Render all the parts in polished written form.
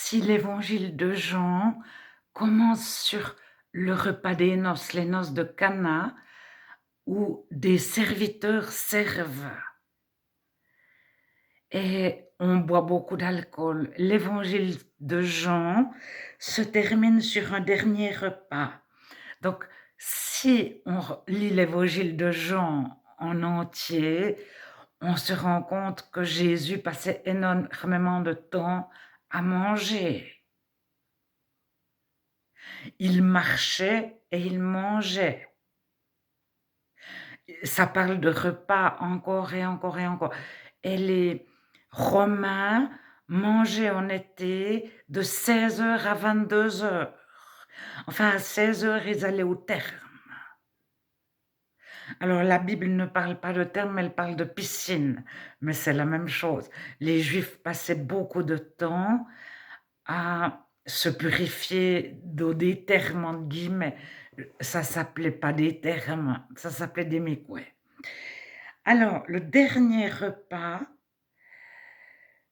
si l'évangile de Jean commence sur le repas des noces, les noces de Cana, où des serviteurs servent et on boit beaucoup d'alcool. L'évangile de Jean se termine sur un dernier repas. Donc, si on lit l'évangile de Jean en entier, on se rend compte que Jésus passait énormément de temps à manger. Il marchait et il mangeait. Ça parle de repas encore et encore et encore. Et les Romains mangeaient en été de 16 heures à 22 heures. Enfin, à 16 heures, ils allaient au terme. Alors, la Bible ne parle pas de terme, elle parle de piscine, mais c'est la même chose. Les Juifs passaient beaucoup de temps à se purifier d'eau des thermes, entre guillemets. Ça s'appelait pas des thermes, ça s'appelait des mikveh. Alors, le dernier repas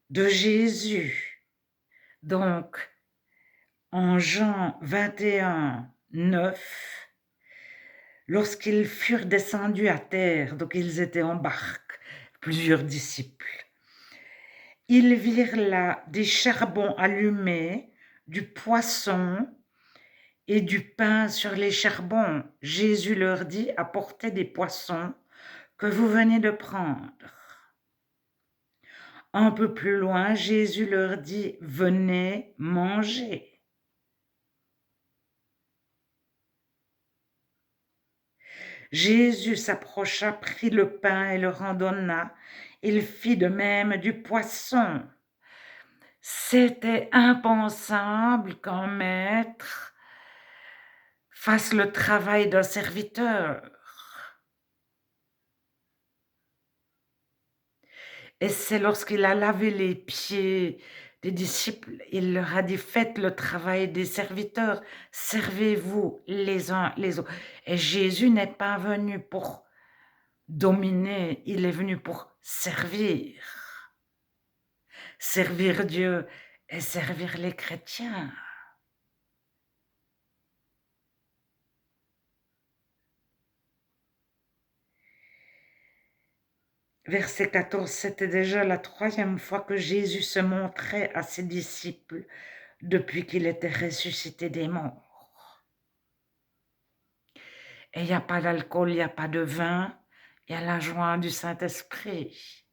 de Jésus, donc en Jean 21, 9, lorsqu'ils furent descendus à terre, donc ils étaient en barque, plusieurs disciples, ils virent là des charbons allumés, du poisson et du pain sur les charbons. Jésus leur dit: apportez des poissons que vous venez de prendre. Un peu plus loin, Jésus leur dit: venez manger. Jésus s'approcha, prit le pain et le rendonna. Il fit de même du poisson. C'était impensable qu'un maître fasse le travail d'un serviteur. Et c'est lorsqu'il a lavé les pieds des disciples, il leur a dit: faites le travail des serviteurs, servez-vous les uns les autres. Et Jésus n'est pas venu pour dominer, il est venu pour servir. Servir Dieu et servir les chrétiens. Verset 14, c'était déjà la 3e fois que Jésus se montrait à ses disciples depuis qu'il était ressuscité des morts. Et il n'y a pas d'alcool, il n'y a pas de vin, il y a la joie du Saint-Esprit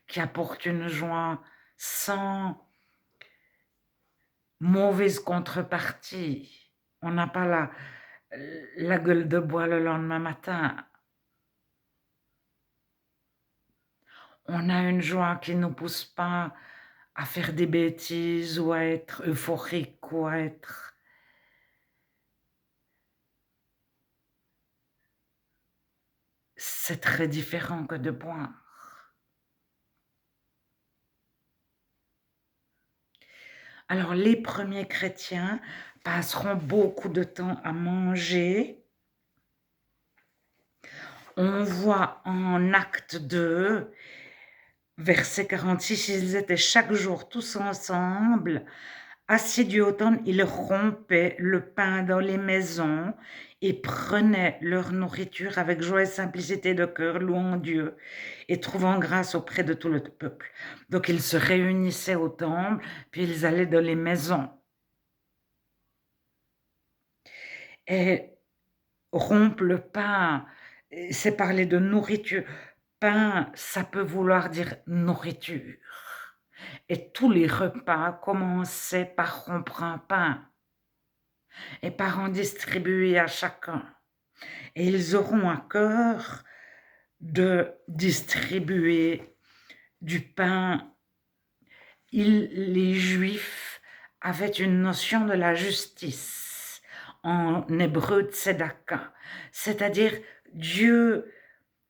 qui apporte une joie sans mauvaise contrepartie. On n'a pas la gueule de bois le lendemain matin. On a une joie qui ne nous pousse pas à faire des bêtises ou à être euphorique ou à être... C'est très différent que de boire. Alors, les premiers chrétiens passeront beaucoup de temps à manger. On voit en Acte 2, verset 46, ils étaient chaque jour tous ensemble, assis du automne, ils rompaient le pain dans les maisons et prenaient leur nourriture avec joie et simplicité de cœur, louant Dieu et trouvant grâce auprès de tout le peuple. Donc ils se réunissaient au temple, puis ils allaient dans les maisons. Et rompre le pain, c'est parler de nourriture. Pain, ça peut vouloir dire nourriture. Et tous les repas commençaient par rompre un pain et par en distribuer à chacun. Et ils auront à cœur de distribuer du pain. Les Juifs avaient une notion de la justice, en hébreu tzedaka, c'est-à-dire Dieu,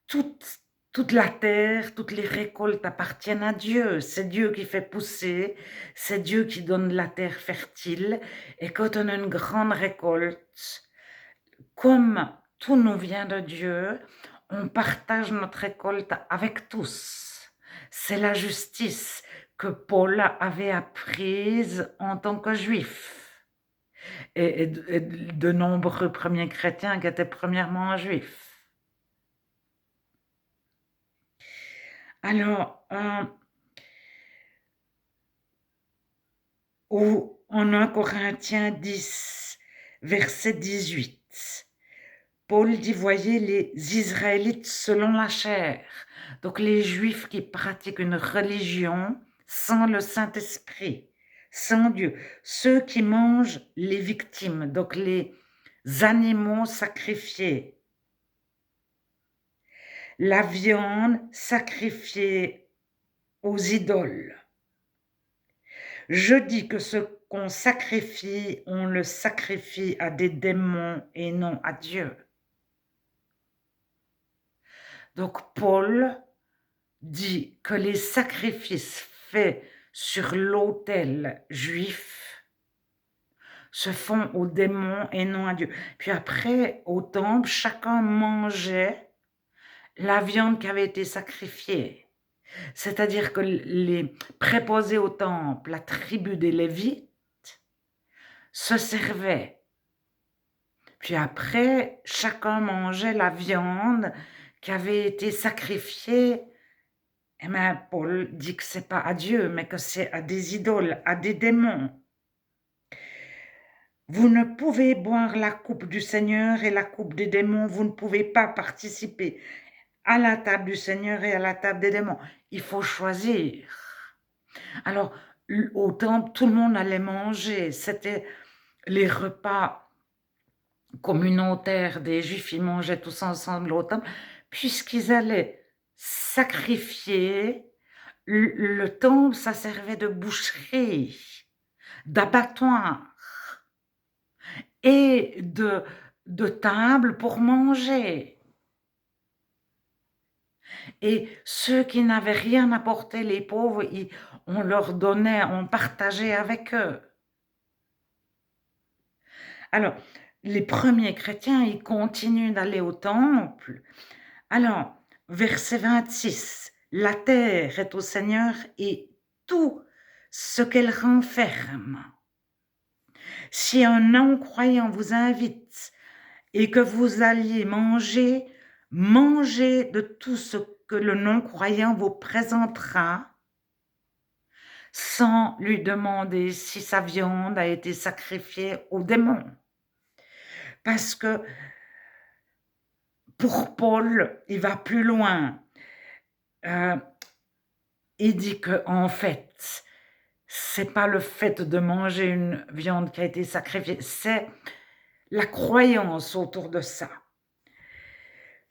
toute la terre, toutes les récoltes appartiennent à Dieu. C'est Dieu qui fait pousser, c'est Dieu qui donne la terre fertile. Et quand on a une grande récolte, comme tout nous vient de Dieu, on partage notre récolte avec tous. C'est la justice que Paul avait apprises en tant que juif et de nombreux premiers chrétiens qui étaient premièrement juifs. Alors, en 1 Corinthiens 10, verset 18, Paul dit, voyez les Israélites selon la chair, donc les Juifs qui pratiquent une religion sans le Saint-Esprit, sans Dieu, ceux qui mangent les victimes, donc les animaux sacrifiés, la viande sacrifiée aux idoles. Je dis que ce qu'on sacrifie, on le sacrifie à des démons et non à Dieu. Donc Paul dit que les sacrifices faits sur l'autel juif se font aux démons et non à Dieu. Puis après, au temple, chacun mangeait la viande qui avait été sacrifiée. C'est-à-dire que les préposés au temple, la tribu des Lévites, se servaient. Puis après, chacun mangeait la viande qui avait été sacrifiée. Et bien, Paul dit que ce n'est pas à Dieu, mais que c'est à des idoles, à des démons. Vous ne pouvez boire la coupe du Seigneur et la coupe des démons. Vous ne pouvez pas participer à la table du Seigneur et à la table des démons. Il faut choisir. Alors, au temple, tout le monde allait manger. C'était les repas communautaires des Juifs. Ils mangeaient tous ensemble au temple, puisqu'ils allaient sacrifier. Le temple, ça servait de boucherie, d'abattoir et de table pour manger. Et ceux qui n'avaient rien apporté, les pauvres, on leur donnait, on partageait avec eux. Alors, les premiers chrétiens, ils continuent d'aller au temple. Alors, verset 26, la terre est au Seigneur et tout ce qu'elle renferme. Si un non-croyant vous invite et que vous alliez manger, mangez de tout ce que le non-croyant vous présentera, sans lui demander si sa viande a été sacrifiée aux démons. Parce que pour Paul, il va plus loin. Il dit qu'en fait, c'est pas le fait de manger une viande qui a été sacrifiée, c'est la croyance autour de ça.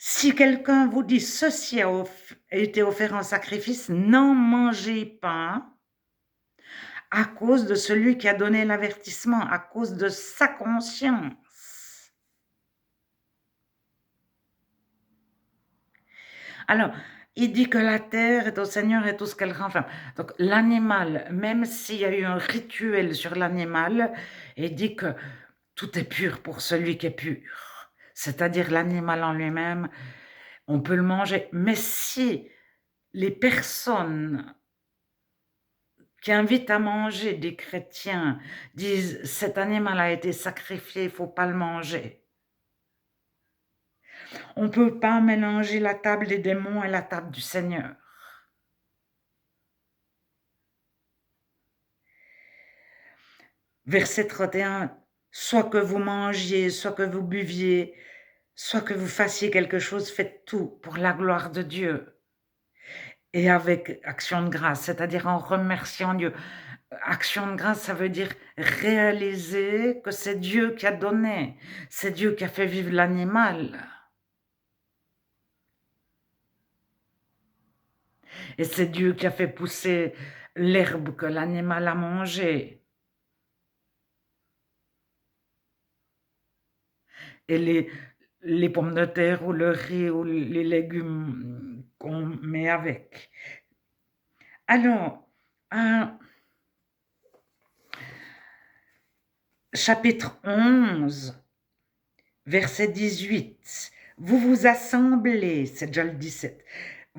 Si quelqu'un vous dit ceci a été offert en sacrifice, n'en mangez pas à cause de celui qui a donné l'avertissement, à cause de sa conscience. Alors, il dit que la terre est au Seigneur et tout ce qu'elle renferme. Donc, l'animal, même s'il y a eu un rituel sur l'animal, il dit que tout est pur pour celui qui est pur. C'est-à-dire l'animal en lui-même, on peut le manger. Mais si les personnes qui invitent à manger des chrétiens disent « cet animal a été sacrifié, il ne faut pas le manger », on ne peut pas mélanger la table des démons et la table du Seigneur. Verset 31, soit que vous mangiez, soit que vous buviez, soit que vous fassiez quelque chose, faites tout pour la gloire de Dieu. Et avec action de grâce, c'est-à-dire en remerciant Dieu. Action de grâce, ça veut dire réaliser que c'est Dieu qui a donné, c'est Dieu qui a fait vivre l'animal. Et c'est Dieu qui a fait pousser l'herbe que l'animal a mangée. Et les pommes de terre ou le riz ou les légumes qu'on met avec. Alors, chapitre 11, verset 18. Vous vous assemblez, c'est déjà le 17.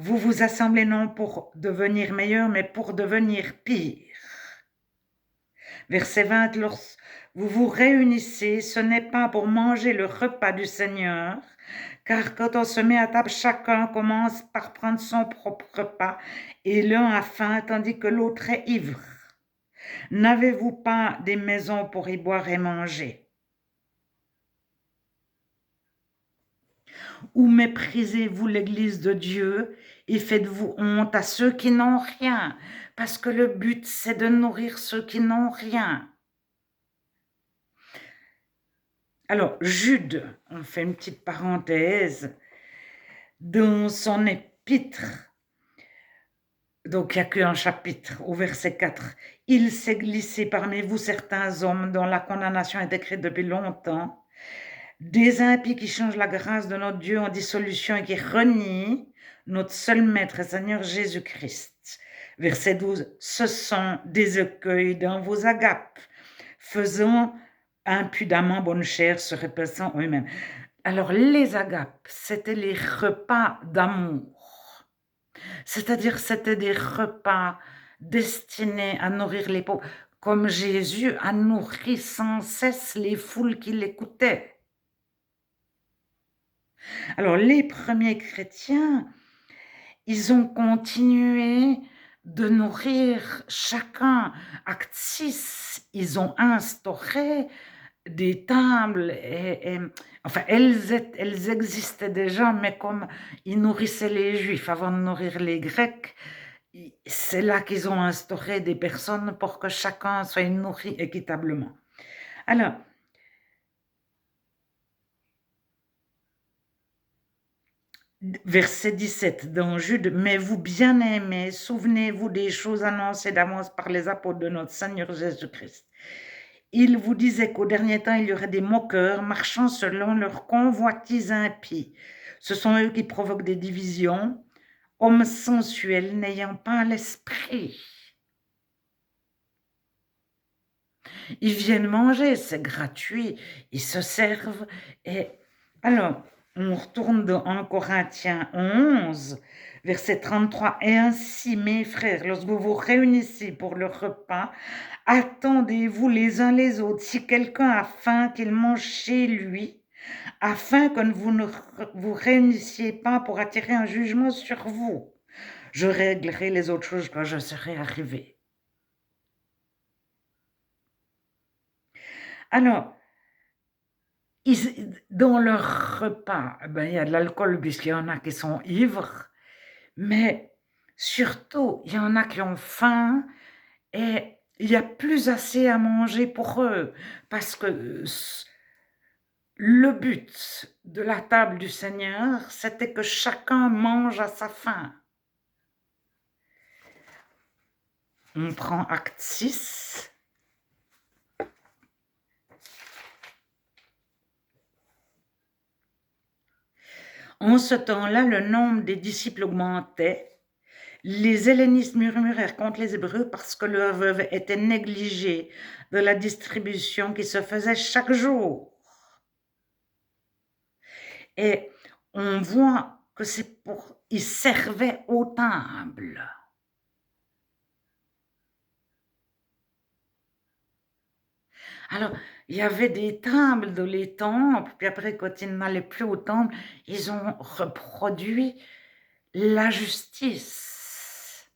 Vous vous assemblez non pour devenir meilleur, mais pour devenir pire. Verset 20, lorsque vous vous réunissez, ce n'est pas pour manger le repas du Seigneur, car quand on se met à table, chacun commence par prendre son propre repas, et l'un a faim tandis que l'autre est ivre. N'avez-vous pas des maisons pour y boire et manger? Ou méprisez-vous l'Église de Dieu et faites-vous honte à ceux qui n'ont rien? Parce que le but, c'est de nourrir ceux qui n'ont rien. Alors, Jude, on fait une petite parenthèse, dans son épître, donc il n'y a qu'un chapitre, au verset 4, « Il s'est glissé parmi vous certains hommes dont la condamnation est écrite depuis longtemps, des impies qui changent la grâce de notre Dieu en dissolution et qui renient notre seul Maître et Seigneur Jésus-Christ. » Verset 12, « Ce sont des écueils dans vos agapes, faisant impudemment bonne chère, se répétant eux-mêmes. » Alors, les agapes, c'était les repas d'amour. C'est-à-dire, c'était des repas destinés à nourrir les pauvres, comme Jésus a nourri sans cesse les foules qui l'écoutaient. Alors, les premiers chrétiens, ils ont continué de nourrir chacun. Acte 6, ils ont instauré des tables, enfin, elles existaient déjà, mais comme ils nourrissaient les Juifs avant de nourrir les Grecs, c'est là qu'ils ont instauré des personnes pour que chacun soit nourri équitablement. Alors, verset 17 dans Jude, « Mais vous, bien-aimés, souvenez-vous des choses annoncées d'avance par les apôtres de notre Seigneur Jésus-Christ. Il vous disait qu'au dernier temps, il y aurait des moqueurs marchant selon leur convoitise impie. Ce sont eux qui provoquent des divisions, hommes sensuels n'ayant pas l'esprit. Ils viennent manger, c'est gratuit, ils se servent. Et alors, on retourne dans 1 Corinthiens 11, verset 33. « Et ainsi, mes frères, lorsque vous vous réunissez pour le repas, attendez-vous les uns les autres. Si quelqu'un a faim, qu'il mange chez lui, afin que vous ne vous réunissiez pas pour attirer un jugement sur vous. Je réglerai les autres choses quand je serai arrivé. » Alors, dans leur repas, ben, il y a de l'alcool puisqu'il y en a qui sont ivres, mais surtout, il y en a qui ont faim et il n'y a plus assez à manger pour eux parce que le but de la table du Seigneur, c'était que chacun mange à sa faim. On prend Acte 6. En ce temps-là, le nombre des disciples augmentait. Les hellénistes murmurèrent contre les Hébreux parce que leurs veuves étaient négligées de la distribution qui se faisait chaque jour. Et on voit que c'est pour... Ils servaient aux tables. Alors, il y avait des tables dans les temples, puis après, quand ils n'allaient plus au temple, ils ont reproduit la justice.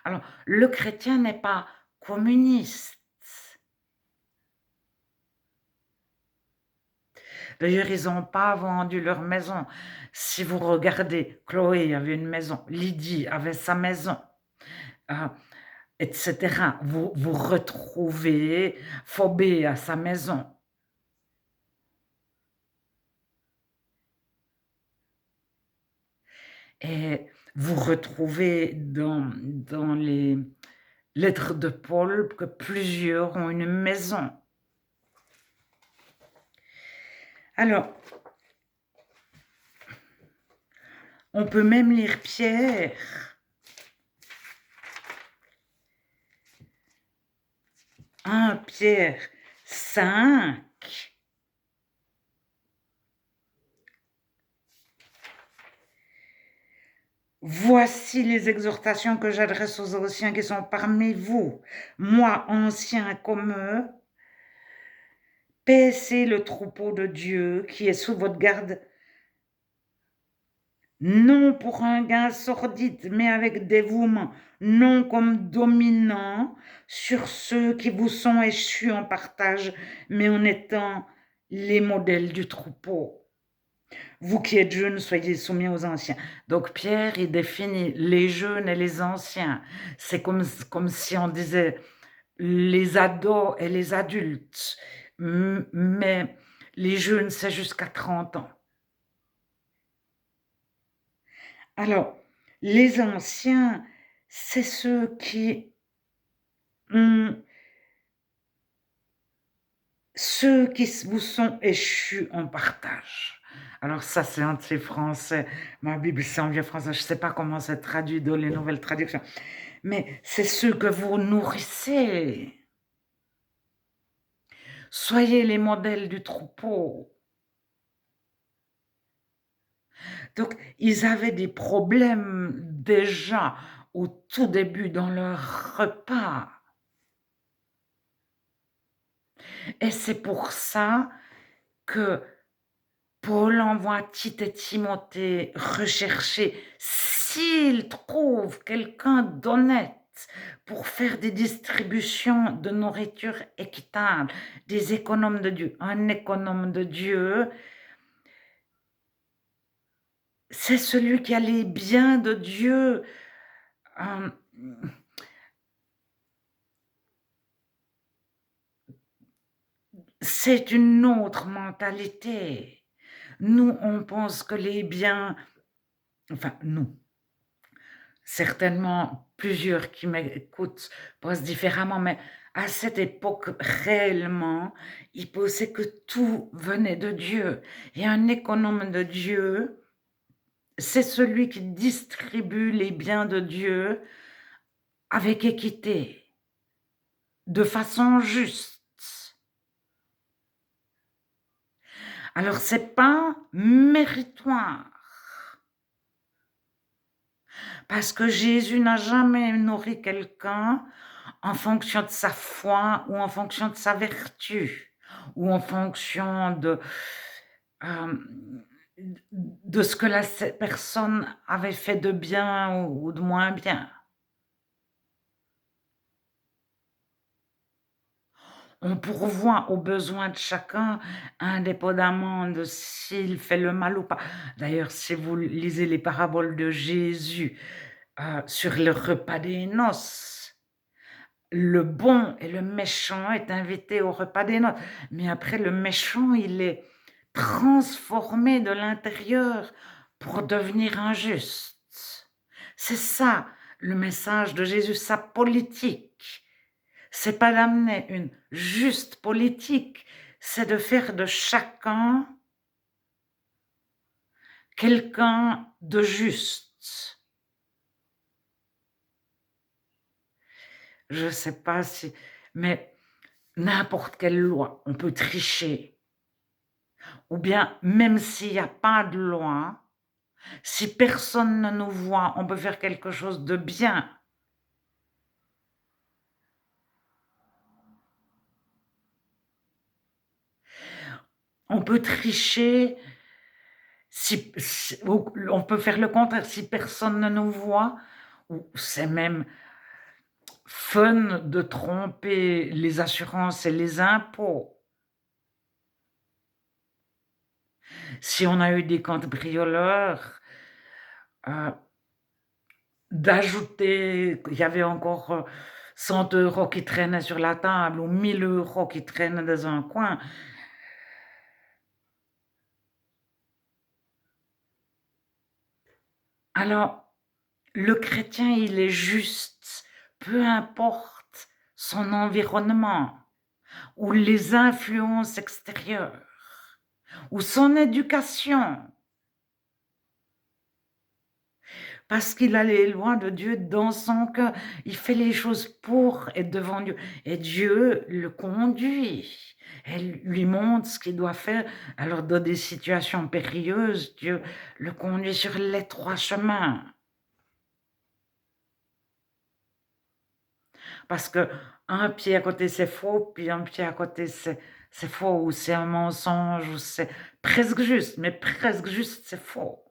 Alors, le chrétien n'est pas communiste. D'ailleurs, ils n'ont pas vendu leur maison. Si vous regardez, Chloé avait une maison, Lydie avait sa maison, etc. Vous retrouvez Phobé à sa maison. Et vous retrouvez dans les lettres de Paul que plusieurs ont une maison. Alors, on peut même lire Pierre. Pierre 5. Voici les exhortations que j'adresse aux anciens qui sont parmi vous. Moi, ancien comme eux, paissez le troupeau de Dieu qui est sous votre garde, non pour un gain sordide, mais avec dévouement, non comme dominant sur ceux qui vous sont échus en partage, mais en étant les modèles du troupeau. Vous qui êtes jeunes, soyez soumis aux anciens. Donc Pierre, il définit les jeunes et les anciens. C'est comme si on disait les ados et les adultes. Mais les jeunes, c'est jusqu'à 30 ans. Alors, les anciens, c'est ceux qui vous sont échus en partage. Alors ça, c'est anti-français. Ma Bible, c'est en vieux français. Je ne sais pas comment c'est traduit dans les nouvelles traductions. Mais c'est ceux que vous nourrissez. Soyez les modèles du troupeau. Donc, ils avaient des problèmes déjà au tout début dans leur repas. Et c'est pour ça que Paul envoie Tite et Timothée rechercher s'il trouve quelqu'un d'honnête pour faire des distributions de nourriture équitable, des économes de Dieu. Un économe de Dieu, c'est celui qui a les biens de Dieu. C'est une autre mentalité. Nous, on pense que les biens, enfin nous, certainement plusieurs qui m'écoutent pensent différemment, mais à cette époque, réellement, ils pensaient que tout venait de Dieu. Et un économe de Dieu, c'est celui qui distribue les biens de Dieu avec équité, de façon juste. Alors, c'est pas méritoire. Parce que Jésus n'a jamais nourri quelqu'un en fonction de sa foi ou en fonction de sa vertu ou en fonction de ce que la personne avait fait de bien ou de moins bien. On pourvoit aux besoins de chacun, indépendamment de s'il fait le mal ou pas. D'ailleurs, si vous lisez les paraboles de Jésus sur le repas des noces, le bon et le méchant est invité au repas des noces. Mais après, le méchant, il est transformé de l'intérieur pour devenir injuste. C'est ça le message de Jésus, sa politique. C'est pas d'amener une juste politique, c'est de faire de chacun quelqu'un de juste. Je sais pas si, mais n'importe quelle loi, on peut tricher. Ou bien, même s'il n'y a pas de loi, si personne ne nous voit, on peut faire quelque chose de bien. On peut tricher, on peut faire le contraire, si personne ne nous voit, ou c'est même fun de tromper les assurances et les impôts. Si on a eu des cambrioleurs, d'ajouter, il y avait encore 100 € qui traînaient sur la table ou 1000 € qui traînaient dans un coin. Alors, le chrétien, il est juste, peu importe son environnement ou les influences extérieures ou son éducation. Parce qu'il a les lois de Dieu dans son cœur. Il fait les choses pour et devant Dieu. Et Dieu le conduit. Elle lui montre ce qu'il doit faire. Alors, dans des situations périlleuses, Dieu le conduit sur l'étroit chemin. Parce que un pied à côté, c'est faux, puis un pied à côté, c'est faux ou c'est un mensonge ou c'est presque juste, mais presque juste, c'est faux.